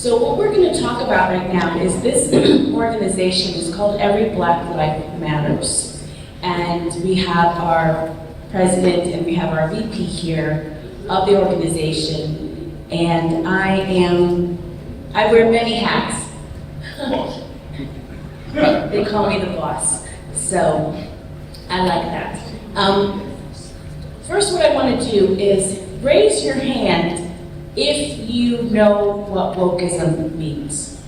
So what we're going to talk about right now is this organization is called Every Black Life Matters. And we have our president and we have our VP here of the organization. And I wear many hats. They call me the boss. So I like that. First, what I want to do is raise your hand if you know what wokeism means.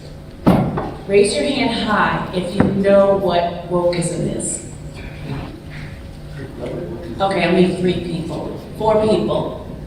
Raise your hand high if you know what wokeism is. Okay, I need 3 people, 4 people.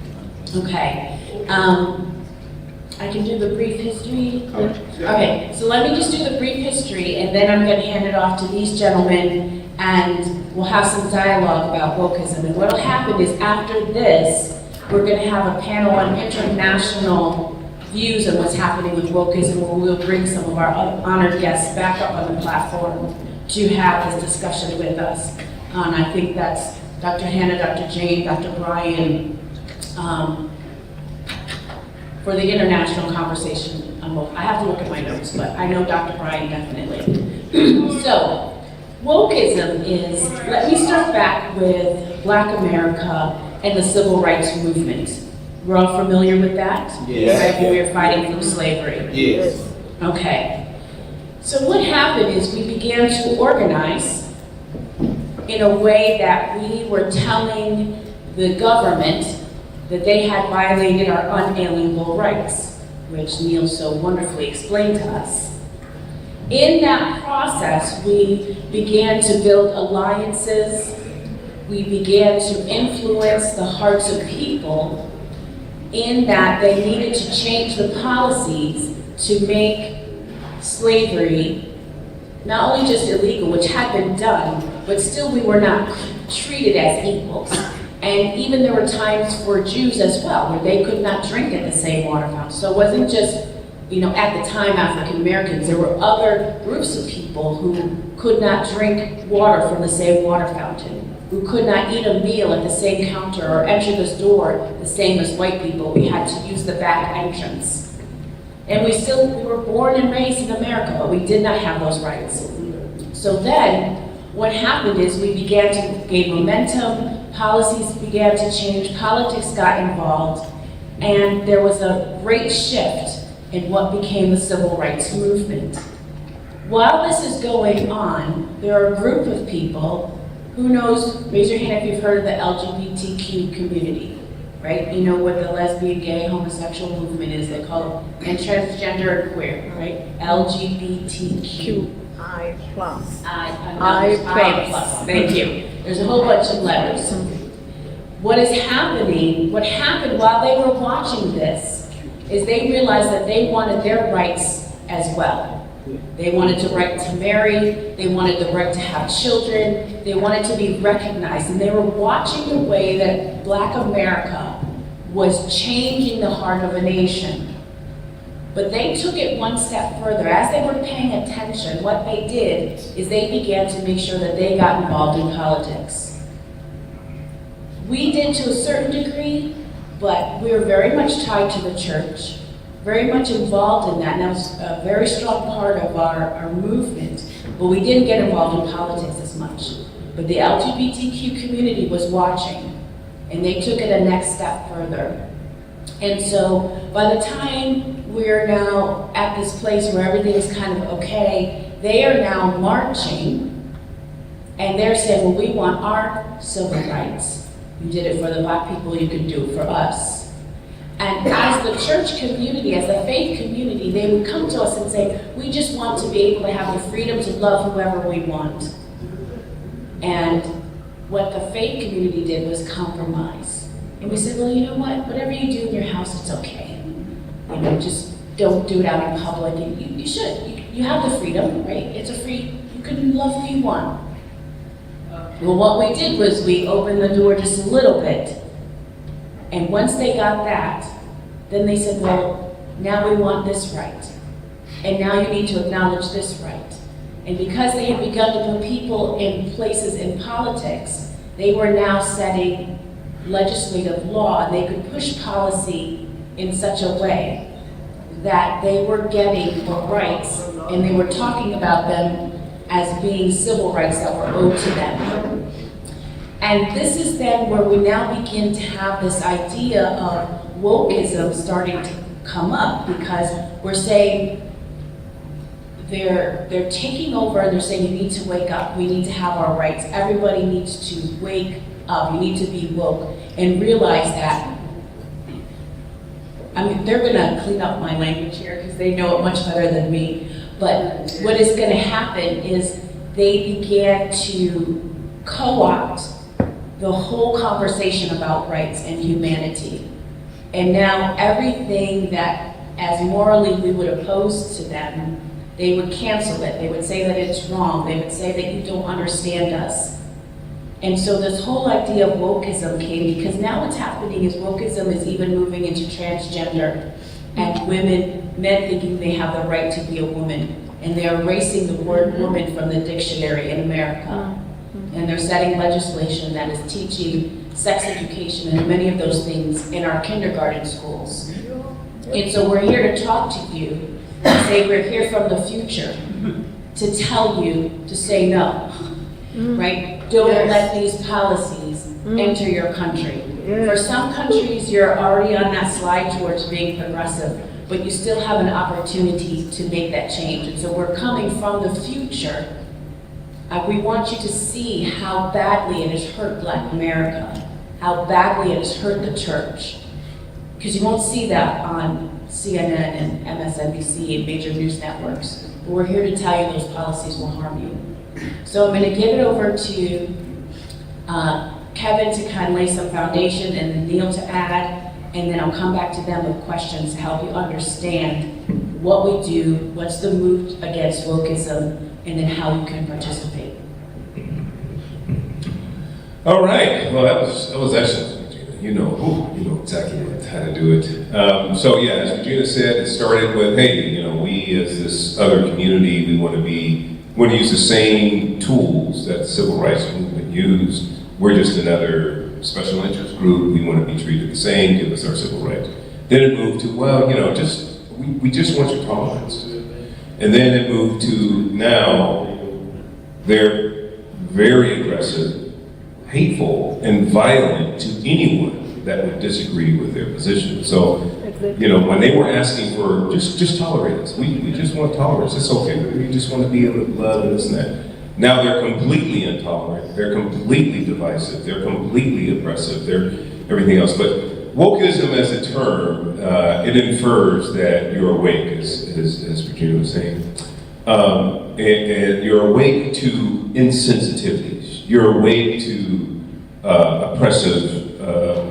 Okay. I can do the brief history. Okay, so let me just do the brief history and then I'm going to hand it off to these gentlemen and we'll have some dialogue about wokeism. And what will happen is after this, we're going to have a panel on international views on what's happening with wokeism, where we'll bring some of our honored guests back up on the platform to have this discussion with us. And I think that's Dr. Hannah, Dr. Jane, Dr. Brian, for the international conversation on woke. I have to look at my notes, but I know Dr. Brian definitely. So, wokeism is, let me start back with Black America and the civil rights movement. We're all familiar with that? Yes. Right, when we were fighting from slavery? Yes. Okay. So what happened is we began to organize in a way that we were telling the government that they had violated our unalienable rights, which Neil so wonderfully explained to us. In that process, we began to build alliances. We began to influence the hearts of people in that they needed to change the policies to make slavery not only just illegal, which had been done, but still we were not treated as equals. And even there were times for Jews as well, where they could not drink at the same water fountain. So it wasn't just, at the time African Americans, there were other groups of people who could not drink water from the same water fountain, who could not eat a meal at the same counter or enter this door the same as white people. We had to use the back entrance. And we were born and raised in America, but we did not have those rights. So then, what happened is we began to gain momentum, policies began to change, politics got involved, and there was a great shift in what became the civil rights movement. While this is going on, there are a group of people, who knows, raise your hand if you've heard of the LGBTQ community, right? You know what the lesbian, gay, homosexual movement is, they call it, and transgender and queer, right? LGBTQ. I plus. I plus. Thank you. There's a whole bunch of letters. What happened while they were watching this is they realized that they wanted their rights as well. They wanted the right to marry, they wanted the right to have children, they wanted to be recognized, and they were watching the way that Black America was changing the heart of a nation. But they took it one step further. As they were paying attention, what they did is they began to make sure that they got involved in politics. We did to a certain degree, but we were very much tied to the church, very much involved in that, and that was a very strong part of our movement, but we didn't get involved in politics as much. But the LGBTQ community was watching, and they took it a next step further. And so by the time we're now at this place where everything is kind of okay, they are now marching, and they're saying, well, we want our civil rights. You did it for the Black people, you can do it for us. And as the church community, as the faith community, they would come to us and say, we just want to be able to have the freedom to love whoever we want. And what the faith community did was compromise. And we said, well, you know what? Whatever you do in your house, it's okay. Just don't do it out in public. And you should. You have the freedom, right? It's you can love who you want. Well, what we did was we opened the door just a little bit. And once they got that, then they said, well, now we want this right. And now you need to acknowledge this right. And because they had begun to put people in places in politics, they were now setting legislative law, and they could push policy in such a way that they were getting were rights, and they were talking about them as being civil rights that were owed to them. And this is then where we now begin to have this idea of wokeism starting to come up, because we're saying they're taking over and they're saying you need to wake up, we need to have our rights, everybody needs to wake up, you need to be woke and realize that. I mean, they're gonna clean up my language here because they know it much better than me, but what is gonna happen is they began to co-opt the whole conversation about rights and humanity. And now everything that as morally we would oppose to them, they would cancel it. They would say that it's wrong. They would say that you don't understand us. And so this whole idea of wokeism came because now what's happening is wokeism is even moving into transgender and men thinking they have the right to be a woman. And they're erasing the word woman from the dictionary in America. And they're setting legislation that is teaching sex education and many of those things in our kindergarten schools. And so we're here to talk to you and say we're here from the future to tell you to say no, right? Don't let these policies enter your country. For some countries, you're already on that slide towards being progressive, but you still have an opportunity to make that change. And so we're coming from the future. We want you to see how badly it has hurt Black America, how badly it has hurt the church. Because you won't see that on CNN and MSNBC and major news networks. But we're here to tell you those policies will harm you. So I'm going to give it over to Kevin to kind of lay some foundation and then Neil to add, and then I'll come back to them with questions to help you understand what we do, what's the move against wokeism, and then how you can participate. All right. Well, that was excellent, Regina. You know exactly how to do it. So yeah, as Regina said, it started with, hey, we as this other community, we want to use the same tools that the civil rights movement used. We're just another special interest group. We want to be treated the same. Give us our civil rights. Then it moved to, well, we just want your tolerance. And then it moved to now they're very aggressive, hateful, and violent to anyone that would disagree with their position. So, when they were asking for just tolerate us, we just want tolerance, it's okay, we just want to be able to love and this and that. Now they're completely intolerant, they're completely divisive, they're completely oppressive, they're everything else. But wokeism as a term, it infers that you're awake, as Regina was saying. And you're awake to insensitivities. You're awake to oppressive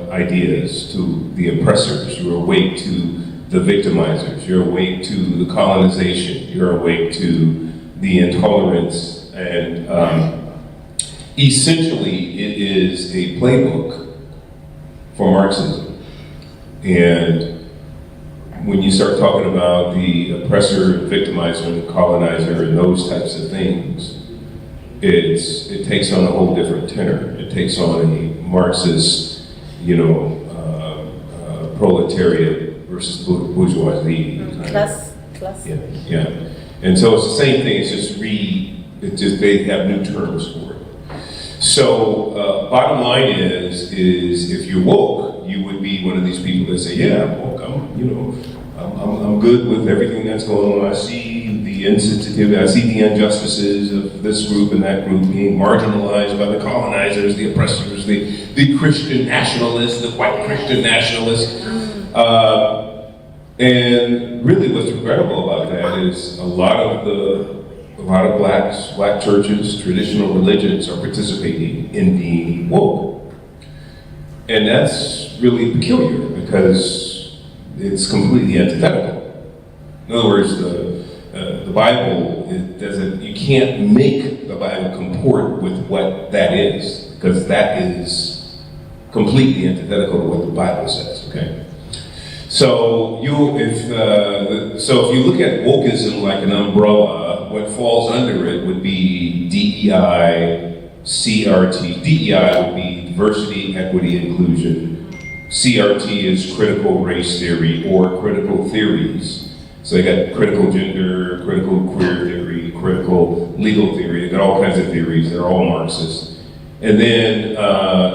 ideas, to the oppressors. You're awake to the victimizers. You're awake to the colonization. You're awake to the intolerance. And essentially, it is a playbook for Marxism. And when you start talking about the oppressor, victimizer, and colonizer, and those types of things, it takes on a whole different tenor. It takes on a Marxist, proletariat versus bourgeoisie. Class. Yeah. And so it's the same thing. It's just they have new terms for it. So bottom line is if you're woke, you would be one of these people that say, yeah, I'm woke. I'm good with everything that's going on. I see the insensitivity, I see the injustices of this group and that group being marginalized by the colonizers, the oppressors, the Christian nationalists, the white Christian nationalists. And really what's regrettable about that is a lot of black churches, traditional religions are participating in being woke. And that's really peculiar because it's completely antithetical. In other words, the Bible, you can't make the Bible comport with what that is, because that is completely antithetical to what the Bible says, okay? So if you look at wokeism like an umbrella, what falls under it would be DEI, CRT. DEI would be diversity, equity, inclusion. CRT is critical race theory or critical theories. So they got critical gender, critical queer theory, critical legal theory. They got all kinds of theories. They're all Marxist. And then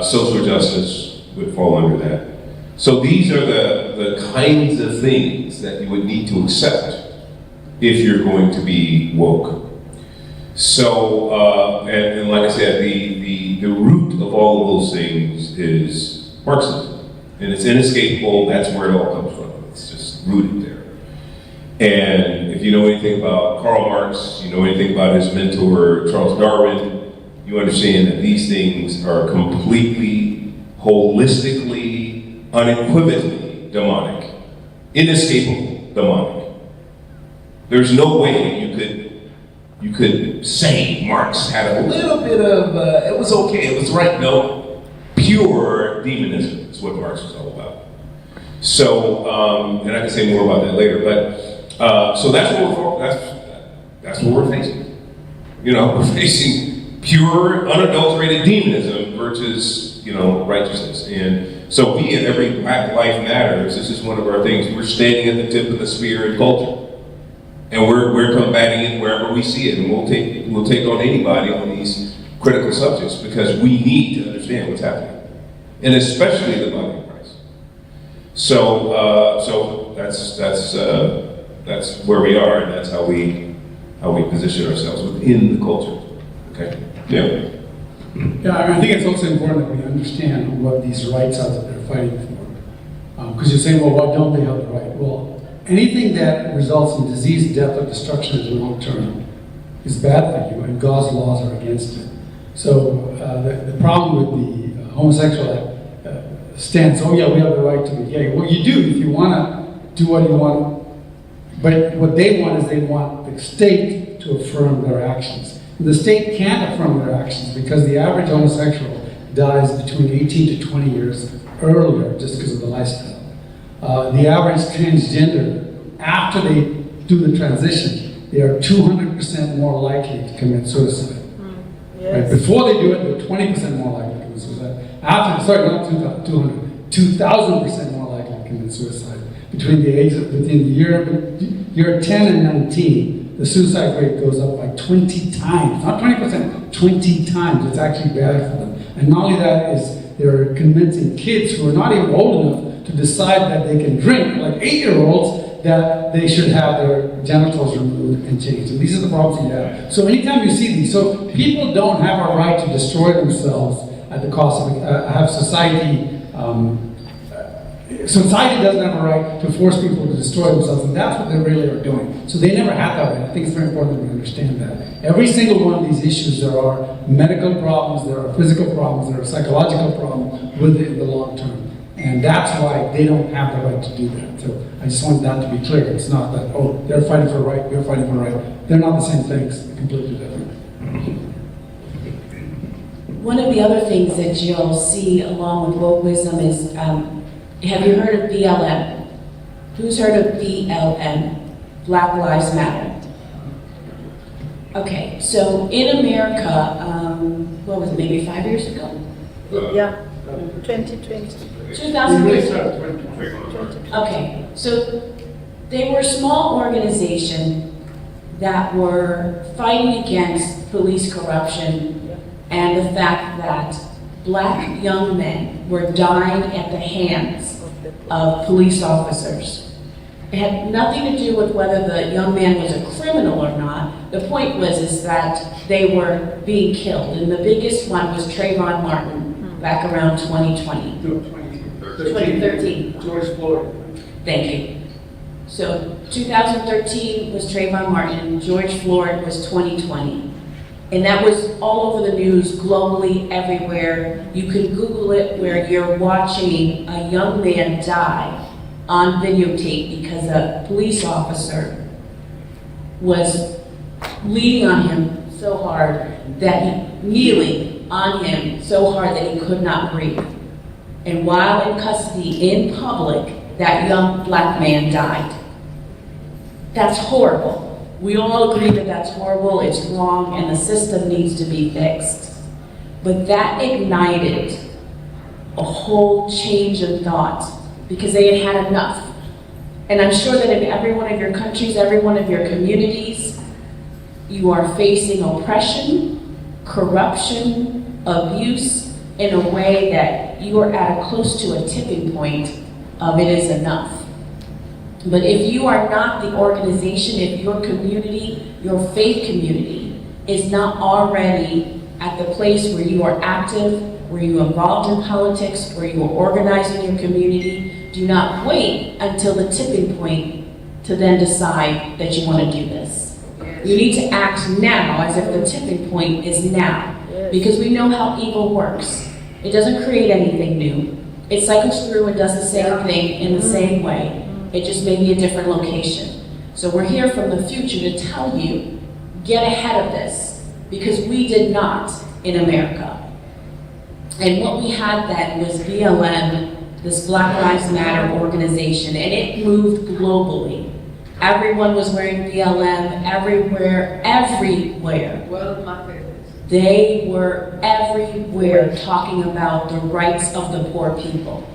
social justice would fall under that. So these are the kinds of things that you would need to accept if you're going to be woke. So, and like I said, the root of all of those things is Marxism. And it's inescapable, that's where it all comes from. It's just rooted there. And if you know anything about Karl Marx, you know anything about his mentor, Charles Darwin, you understand that these things are completely, holistically, unequivocally demonic. Inescapable demonic. There's no way you could say Marx had a little bit of, it was okay, it was right. No, pure demonism is what Marx was all about. So, and I can say more about that later, but, so that's what we're facing. You know, we're facing pure, unadulterated demonism versus, you know, righteousness. And so we at Every Black Life Matters, this is one of our things, we're standing at the tip of the spear in culture. And we're combating it wherever we see it, and we'll take on anybody on these critical subjects because we need to understand what's happening, and especially the body of Christ. So that's where we are, and that's how we position ourselves within the culture. Okay. Yeah. Yeah, I think it's also important that we understand what these rights are that they're fighting for. Because you're saying, well, why don't they have the right? Well, anything that results in disease, death, or destruction in the long term is bad for you, and God's laws are against it. So the problem with the homosexual stance, oh yeah, we have the right to be gay. Well, you do if you want to do what you want, but what they want is they want the state to affirm their actions. And the state can't affirm their actions because the average homosexual dies between 18 to 20 years earlier just because of the lifestyle. The average transgender, after they do the transition, they are 200% more likely to commit suicide. Yes. Right? Before they do it, they're 20% more likely to commit suicide. After, sorry, not 200, 2,000% more likely to commit suicide. Between the year 10 and 19, the suicide rate goes up by 20 times, not 20%, 20 times. It's actually bad for them. And not only that is they're convincing kids who are not even old enough to decide that they can drink, like 8-year-olds, that they should have their genitals removed and changed. And these are the problems you have. So anytime you see these, so people don't have a right to destroy themselves at the cost of, have society, society doesn't have a right to force people to destroy themselves, and that's what they really are doing. So they never had that right. I think it's very important that we understand that. Every single one of these issues, there are medical problems, there are physical problems, there are psychological problems with it in the long term. And that's why they don't have the right to do that. So I just want that to be clear. It's not that, oh, they're fighting for right, you're fighting for right. They're not the same things, they're completely different. One of the other things that you'll see along with wokeism is, have you heard of BLM? Who's heard of BLM? Black Lives Matter. Okay, so in America, what was it, maybe 5 years ago? Yeah, 2020. 2020. Okay, so they were a small organization that were fighting against police corruption and the fact that black young men were dying at the hands of police officers. It had nothing to do with whether the young man was a criminal or not. The point was that they were being killed, and the biggest one was Trayvon Martin back around 2020. 2013. George Floyd. Thank you. So 2013 was Trayvon Martin, George Floyd was 2020. And that was all over the news, globally, everywhere. You can Google it, where you're watching a young man die on videotape because a police officer was leaning on him so hard that kneeling on him so hard that he could not breathe. And while in custody, in public, that young black man died. That's horrible. We all agree that that's horrible, it's wrong, and the system needs to be fixed. But that ignited a whole change of thought because they had had enough. And I'm sure that in every one of your countries, every one of your communities, you are facing oppression, corruption, abuse in a way that you are at close to a tipping point of it is enough. But if you are not the organization, if your community, your faith community, is not already at the place where you are active, where you are involved in politics, where you are organizing your community, do not wait until the tipping point to then decide that you want to do this. You need to act now as if the tipping point is now. Because we know how evil works. It doesn't create anything new. It cycles through and does the same thing in the same way. It just may be a different location. So we're here from the future to tell you, get ahead of this, because we did not in America. And what we had then was BLM, this Black Lives Matter organization, and it moved globally. Everyone was wearing BLM everywhere. One of my favorites. They were everywhere talking about the rights of the poor people.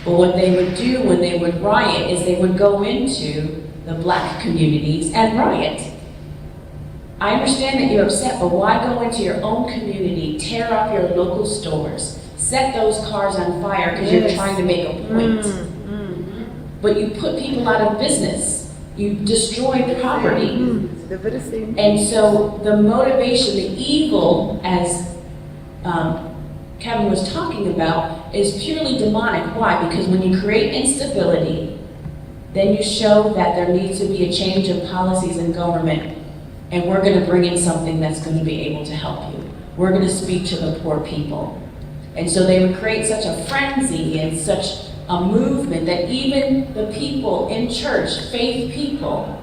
But what they would do when they would riot is they would go into the black communities and riot. I understand that you're upset, but why go into your own community, tear up your local stores, set those cars on fire because you're trying to make a point? But you put people out of business. You destroy property. The very same. And so the motivation, the evil, as Kevin was talking about, is purely demonic. Why? Because when you create instability, then you show that there needs to be a change of policies in government, and we're going to bring in something that's going to be able to help you. We're going to speak to the poor people. And so they would create such a frenzy and such a movement that even the people in church, faith people,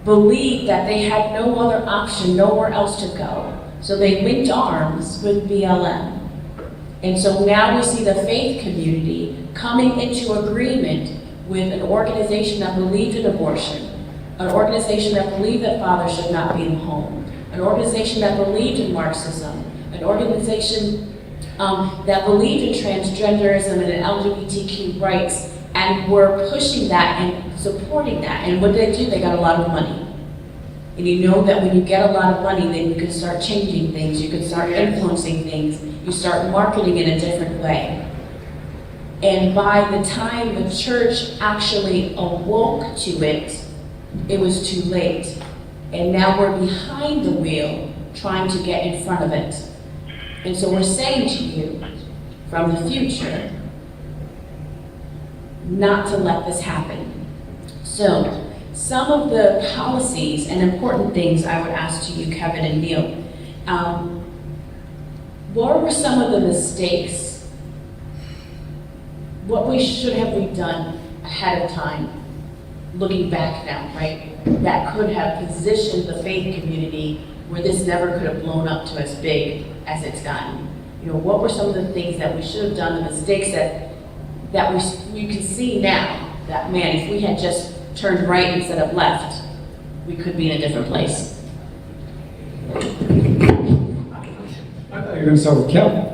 believed that they had no other option, nowhere else to go. So they linked arms with BLM. And so now we see the faith community coming into agreement with an organization that believed in abortion, an organization that believed that fathers should not be in the home, an organization that believed in Marxism, an organization that believed in transgenderism and LGBTQ rights, and were pushing that and supporting that. And what did they do? They got a lot of money. And you know that when you get a lot of money, then you can start changing things, you can start influencing things, you start marketing in a different way. And by the time the church actually awoke to it, it was too late. And now we're behind the wheel trying to get in front of it. And so we're saying to you from the future, not to let this happen. So some of the policies and important things I would ask to you, Kevin and Neil, what were some of the mistakes? What should have we done ahead of time, looking back now, right? That could have positioned the faith community where this never could have blown up to as big as it's gotten. You know, what were some of the things that we should have done, the mistakes that you can see now, that man, if we had just turned right instead of left, we could be in a different place. I thought you were going to start with Kevin.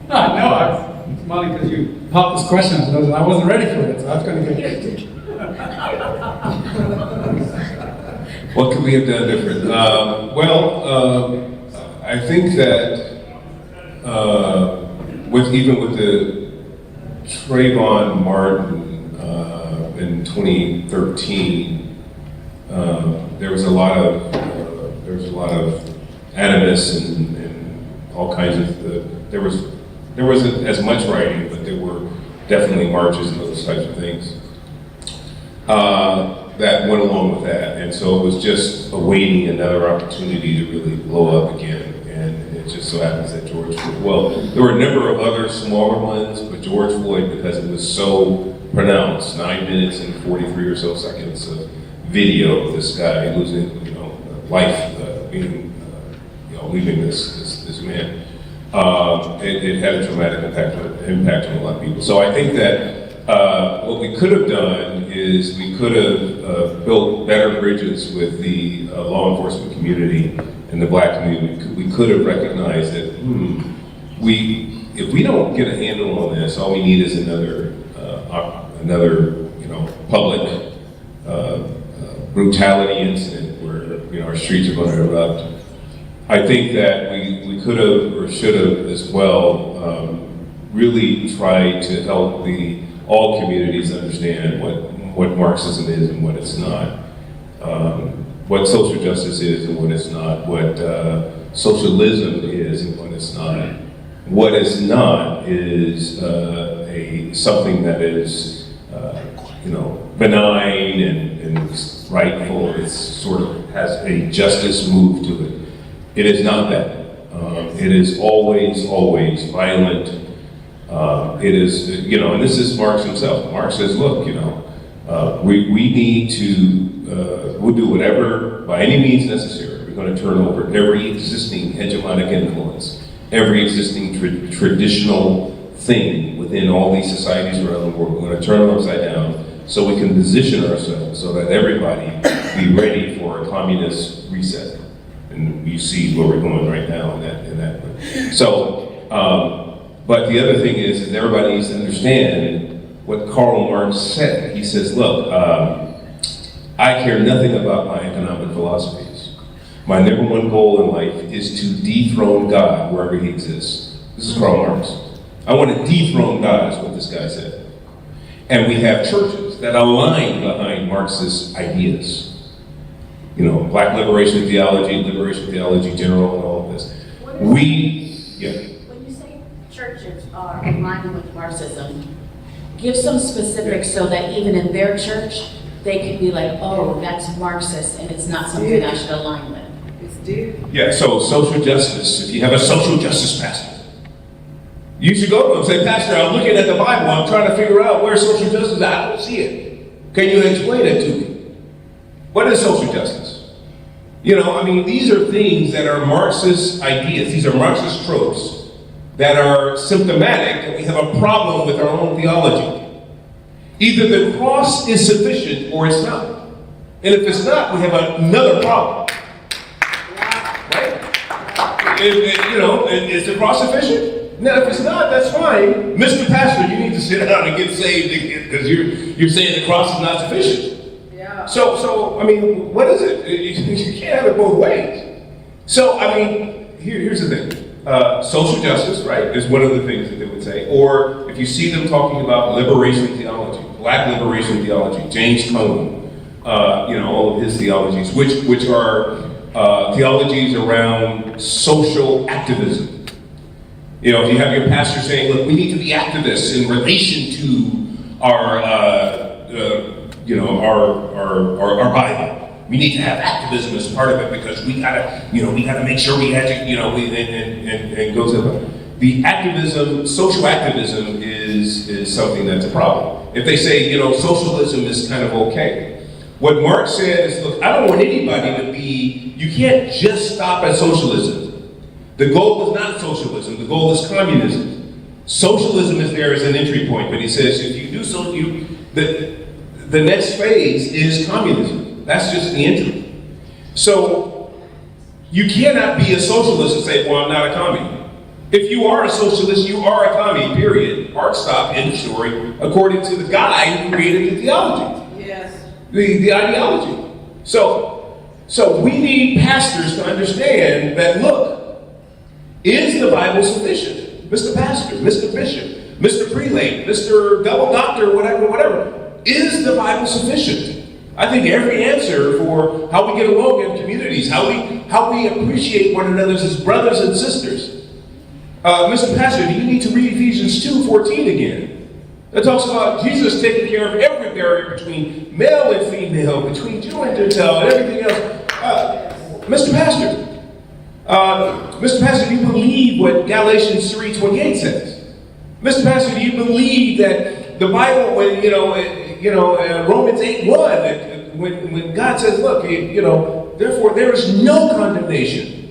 No, I'm smiling because you popped this question. I wasn't ready for it, so I was going to get it. What could we have done different? I think that even with the Trayvon Martin in 2013, there was a lot of animus and all kinds of there wasn't as much writing, but there were definitely marches and those types of things that went along with that. And so it was just awaiting another opportunity to really blow up again. And it just so happens that George Floyd, well, there were a number of other smaller ones, but George Floyd, because it was so pronounced, 9 minutes and 43 or so seconds of video of this guy losing, life, leaving this man. It had a traumatic impact on a lot of people. So I think that what we could have done is we could have built better bridges with the law enforcement community and the black community. We could have recognized that if we don't get a handle on this, all we need is another public brutality incident where our streets are going to erupt. I think that we could have or should have as well really tried to help all communities understand what Marxism is and what it's not, what social justice is and what it's not, what socialism is and what it's not. What is not is something that is benign and rightful. It sort of has a justice move to it. It is not that. It is always violent. It is, and this is Marx himself. Marx says, look, we need to, we'll do whatever, by any means necessary. We're going to turn over every existing hegemonic influence, every existing traditional thing within all these societies around the world. We're going to turn it upside down so we can position ourselves so that everybody be ready for a communist reset. And you see where we're going right now in that way. So, but the other thing is everybody needs to understand what Karl Marx said. He says, look, I care nothing about my economic philosophies. My number one goal in life is to dethrone God wherever he exists. This is Karl Marx. I want to dethrone God, is what this guy said. And we have churches that align behind Marxist ideas. Black liberation theology general, and all of this. When you say churches are aligning with Marxism, give some specifics so that even in their church, they could be like, oh, that's Marxist and it's not something I should align with. Yeah, so social justice, if you have a social justice pastor, you should go to him and say, Pastor, I'm looking at the Bible, I'm trying to figure out where social justice is. I don't see it. Can you explain it to me? What is social justice? These are things that are Marxist ideas, these are Marxist tropes that are symptomatic that we have a problem with our own theology. Either the cross is sufficient or it's not. And if it's not, we have another problem. Right? Is the cross sufficient? Now, if it's not, that's fine. Mr. Pastor, you need to sit down and get saved because you're saying the cross is not sufficient. Yeah. So, what is it? You can't have it both ways. So, here's the thing. Social justice, right, is one of the things that they would say. Or if you see them talking about liberation theology, black liberation theology, James Cone, all of his theologies, which are theologies around social activism. If you have your pastor saying, look, we need to be activists in relation to our Bible. We need to have activism as part of it because we gotta make sure we educate, and goes up. The activism, social activism is something that's a problem. If they say, socialism is kind of okay. What Marx said is, look, I don't want anybody to be, you can't just stop at socialism. The goal is not socialism, the goal is communism. Socialism is there as an entry point, but he says if you do so, the next phase is communism. That's just the entry. So you cannot be a socialist and say, well, I'm not a commie. If you are a socialist, you are a commie, period. Art stop, end of story, according to the guy who created the theology. Yes. The ideology. So we need pastors to understand that, look, is the Bible sufficient? Mr. Pastor, Mr. Bishop, Mr. Prelate, Mr. Double Doctor, whatever. Is the Bible sufficient? I think every answer for how we get along in communities, how we appreciate one another as brothers and sisters. Mr. Pastor, do you need to read Ephesians 2:14 again? That talks about Jesus taking care of every barrier between male and female, between Jew and Gentile, and everything else. Mr. Pastor, do you believe what Galatians 3:28 says? Mr. Pastor, do you believe that the Bible, when Romans 8:1, when God says, look, therefore there is no condemnation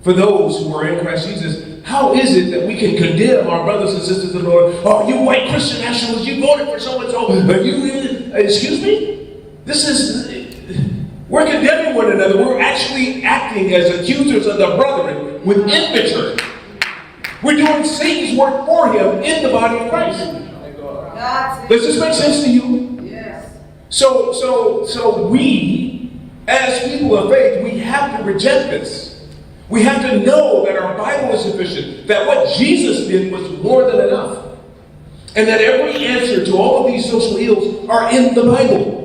for those who are in Christ Jesus. How is it that we can condemn our brothers and sisters in the Lord? Oh, you white Christian nationalists, you voted for so-and-so. Excuse me? We're condemning one another. We're actually acting as accusers of the brethren with immature. We're doing Satan's work for him in the body of Christ. Does this make sense to you? Yes. So we, as people of faith, we have to reject this. We have to know that our Bible is sufficient, that what Jesus did was more than enough, and that every answer to all of these social ills are in the Bible.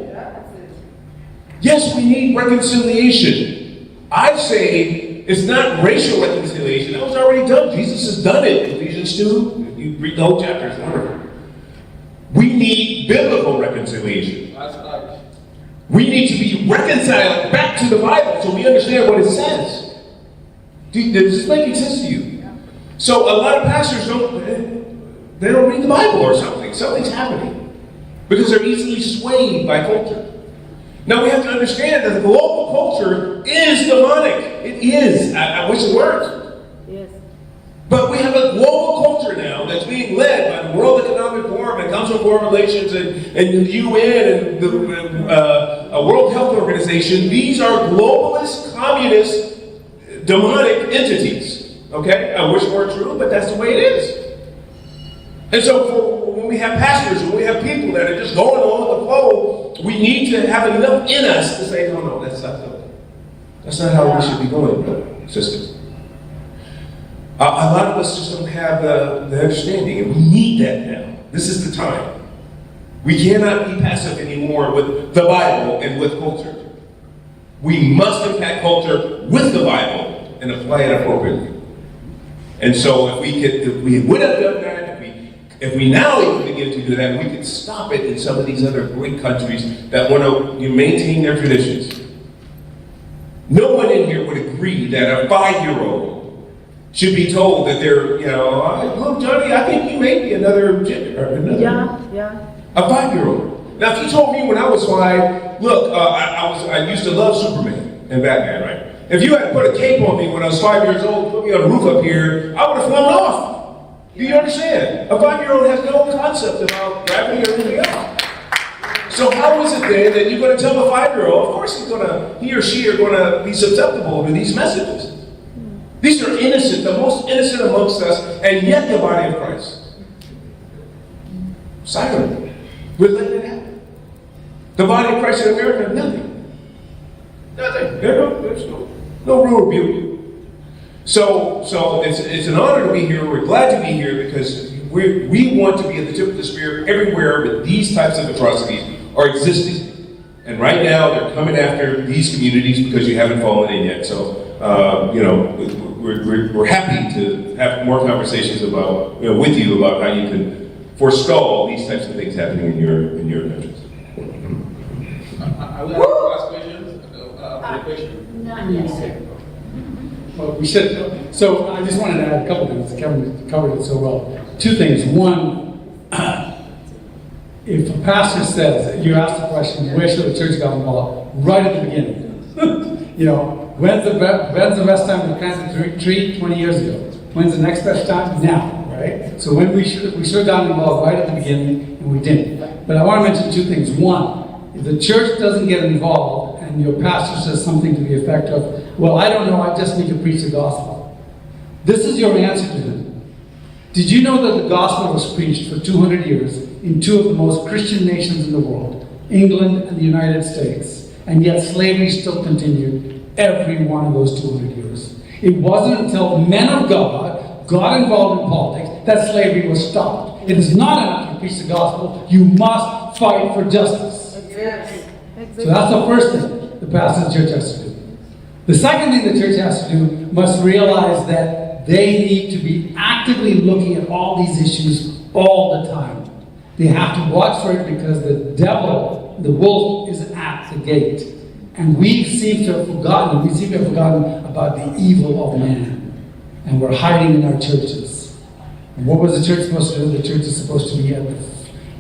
Yes, we need reconciliation. I say it's not racial reconciliation. That was already done. Jesus has done it. Ephesians 2, you read the whole chapter, it's wonderful. We need biblical reconciliation. We need to be reconciled back to the Bible so we understand what it says. Is this making sense to you? So a lot of pastors don't read the Bible or something. Something's happening. Because they're easily swayed by culture. Now we have to understand that the global culture is demonic. It is. I wish it weren't. Yes. But we have a global culture now that's being led by the World Economic Forum and Council of Foreign Relations and the UN and the World Health Organization. These are globalist, communist, demonic entities. Okay? I wish it weren't true, but that's the way it is. And so when we have pastors, when we have people that are just going along the flow, we need to have enough in us to say, no, that's not how we should be going, sisters. A lot of us just don't have the understanding, and we need that now. This is the time. We cannot be passive anymore with the Bible and with culture. We must impact culture with the Bible and apply it appropriately. And so if we would have done that, if we now even begin to do that, we could stop it in some of these other great countries that want to maintain their traditions. No one in here would agree that a 5-year-old should be told that they're, look, Johnny, I think you may be another gender. Or another. Yeah. A 5-year-old. Now, if you told me when I was 5, look, I used to love Superman and Batman, right? If you had put a cape on me when I was 5 years old, put me on a roof up here, I would have flown off. Do you understand? A 5-year-old has no concept about gravity or anything else. So how is it then that you're going to tell a 5-year-old, of course he or she are going to be susceptible to these messages. These are innocent, the most innocent amongst us, and yet the body of Christ. Silent. We're letting it happen. The body of Christ in America, nothing. Nothing. There's no real rebuke. So it's an honor to be here. We're glad to be here because we want to be at the tip of the spear everywhere that these types of atrocities are existing. And right now they're coming after these communities because you haven't fallen in yet. So we're happy to have more conversations about with you about how you can forestall these types of things happening in your countries. I would ask questions. Not yet, sir. Well, we should. So I just wanted to add a couple things. Kevin covered it so well. 2 things. One, if a pastor says, you ask the question, where should the church get involved? Right at the beginning. When's the best time to plant a tree? 20 years ago. When's the next best time? Now, right? So when we should have gotten involved right at the beginning, and we didn't. But I want to mention 2 things. One, if the church doesn't get involved and your pastor says something to the effect of, well, I don't know, I just need to preach the gospel. This is your answer to them. Did you know that the gospel was preached for 200 years in 2 of the most Christian nations in the world, England and the United States, and yet slavery still continued every one of those 200 years? It wasn't until men of God got involved in politics that slavery was stopped. It is not enough to preach the gospel, you must fight for justice. Yes. So that's the first thing the pastor of the church has to do. The second thing the church has to do must realize that they need to be actively looking at all these issues all the time. They have to watch for it because the devil, the wolf, is at the gate. And we seem to have forgotten about the evil of man. And we're hiding in our churches. And what was the church supposed to do? The church is supposed to be at the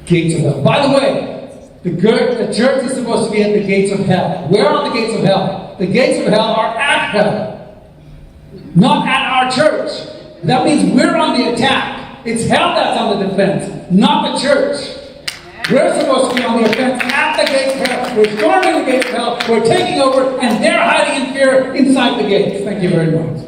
gates of hell. By the way, the church is supposed to be at the gates of hell. Where are the gates of hell? The gates of hell are at hell, not at our church. That means we're on the attack. It's hell that's on the defense, not the church. We're supposed to be on the offense at the gates of hell. We're storming the gates of hell. We're taking over, and they're hiding in fear inside the gates. Thank you very much.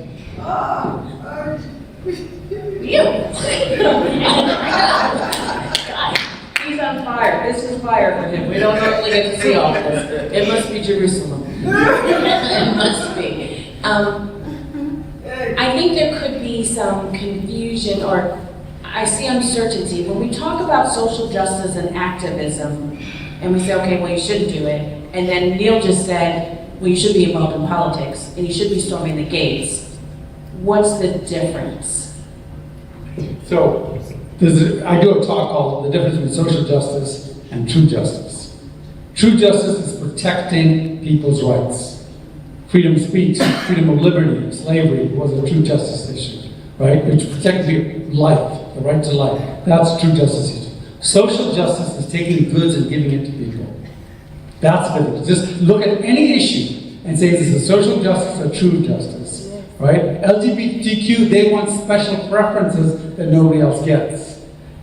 He's on fire. fire. This is fire for him. We don't normally get to see all this. It must be Jerusalem. It must be. I think there could be some confusion, or I see uncertainty. When we talk about social justice and activism, and we say, okay, well, you shouldn't do it. And then Neil just said, well, you should be involved in politics, and you should be storming the gates. What's the difference? So, I do a talk called The Difference Between Social Justice and True Justice. True justice is protecting people's rights. Freedom of speech, freedom of liberty, slavery was a true justice issue, right? It's protecting life, the right to life. That's true justice issue. Social justice is taking goods and giving it to people. That's good. Just look at any issue and say, is this a social justice or true justice, right? LGBTQ, they want special preferences that nobody else gets.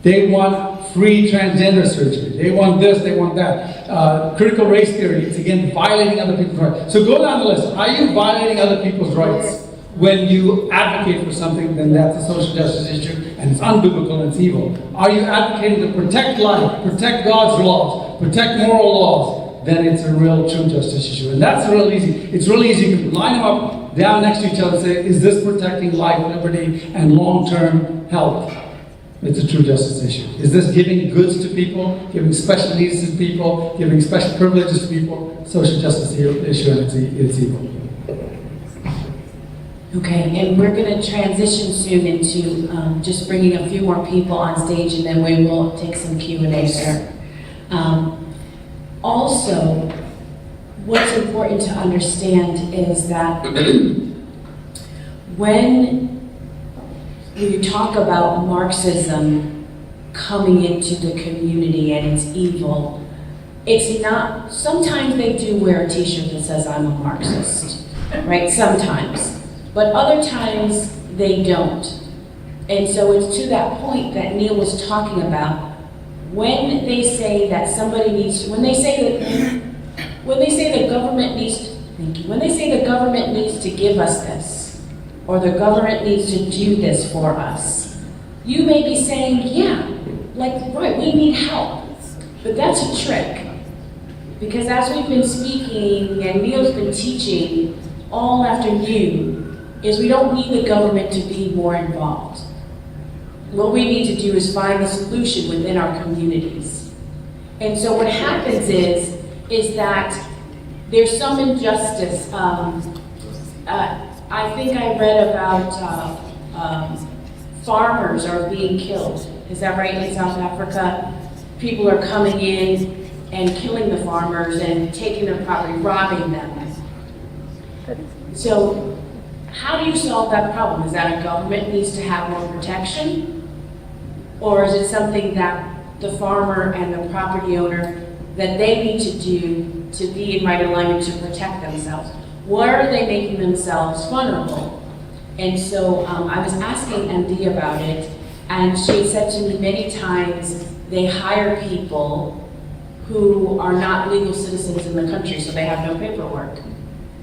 They want free transgender surgery. They want this, they want that. Critical race theory, it's again violating other people's rights. So go down the list. Are you violating other people's rights? When you advocate for something, then that's a social justice issue, and it's unbiblical and it's evil. Are you advocating to protect life, protect God's laws, protect moral laws? Then it's a real true justice issue. And that's real easy. It's really easy. You can line them up down next to each other and say, is this protecting life, liberty, and long-term health? It's a true justice issue. Is this giving goods to people, giving special needs to people, giving special privileges to people? Social justice issue, and it's evil. Okay, and we're going to transition soon into just bringing a few more people on stage, and then we will take some Q&A there. Also, what's important to understand is that when you talk about Marxism coming into the community and it's evil, it's not, sometimes they do wear a t-shirt that says I'm a Marxist, right? Sometimes. But other times, they don't. And so it's to that point that Neil was talking about. When they say that somebody needs, when they say the government needs, thank you, when they say the government needs to give us this, or the government needs to do this for us, you may be saying, yeah, like, right, we need help. But that's a trick. Because as we've been speaking, and Neil's been teaching all afternoon, is we don't need the government to be more involved. What we need to do is find the solution within our communities. And so what happens is that there's some injustice. I think I read about farmers are being killed. Is that right, in South Africa? People are coming in and killing the farmers and taking their property, robbing them. So, how do you solve that problem? Is that a government needs to have more protection? Or is it something that the farmer and the property owner, that they need to do to be in right alignment to protect themselves? Where are they making themselves vulnerable? And so I was asking MD about it, and she said to me many times they hire people who are not legal citizens in the country, so they have no paperwork.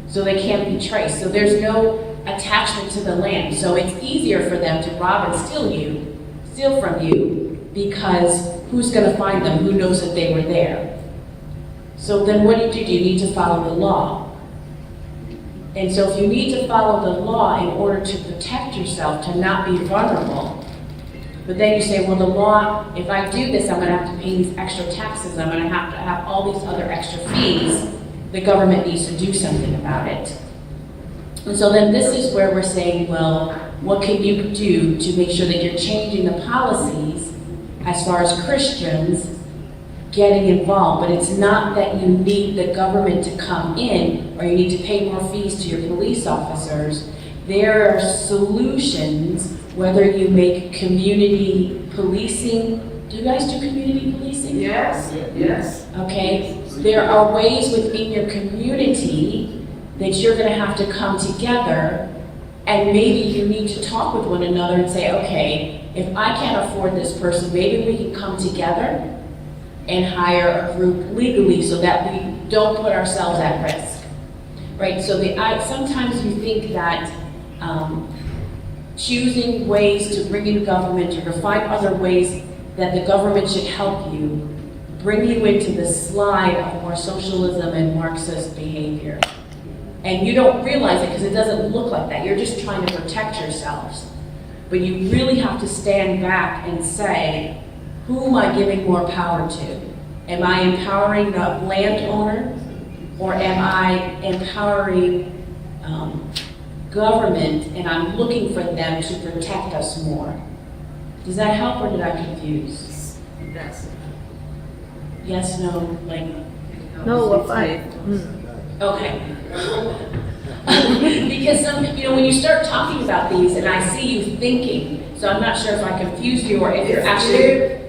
So they can't be traced. So there's no attachment to the land. So it's easier for them to rob and steal from you, because who's going to find them? Who knows that they were there? So then what do? You need to follow the law. And so if you need to follow the law in order to protect yourself, to not be vulnerable, but then you say, well, the law, if I do this, I'm going to have to pay these extra taxes, I'm going to have all these other extra fees, the government needs to do something about it. And so then this is where we're saying, well, what can you do to make sure that you're changing the policies as far as Christians getting involved? But it's not that you need the government to come in or you need to pay more fees to your police officers. There are solutions, whether you make community policing. Do you guys do community policing? Yes, yes. Okay, there are ways within your community that you're going to have to come together, and maybe you need to talk with one another and say, okay, if I can't afford this person, maybe we can come together and hire a group legally so that we don't put ourselves at risk, right? So sometimes you think that choosing ways to bring in government or to find other ways that the government should help you, bring you into the slide of more socialism and Marxist behavior. And you don't realize it because it doesn't look like that. You're just trying to protect yourselves. But you really have to stand back and say, who am I giving more power to? Am I empowering the landowner, or am I empowering government, and I'm looking for them to protect us more? Does that help, or did I confuse? That's Yes, no, like, no, we're fine. okay. Because when you start talking about these, and I see you thinking, so I'm not sure if I confused you or if you're actually,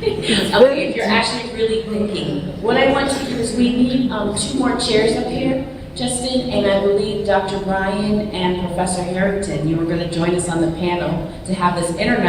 okay, if you're actually really thinking. What I want to do is we need 2 more chairs up here, Justin, and I believe Dr. Ryan and Professor Harrington, you were going to join us on the panel to have this internet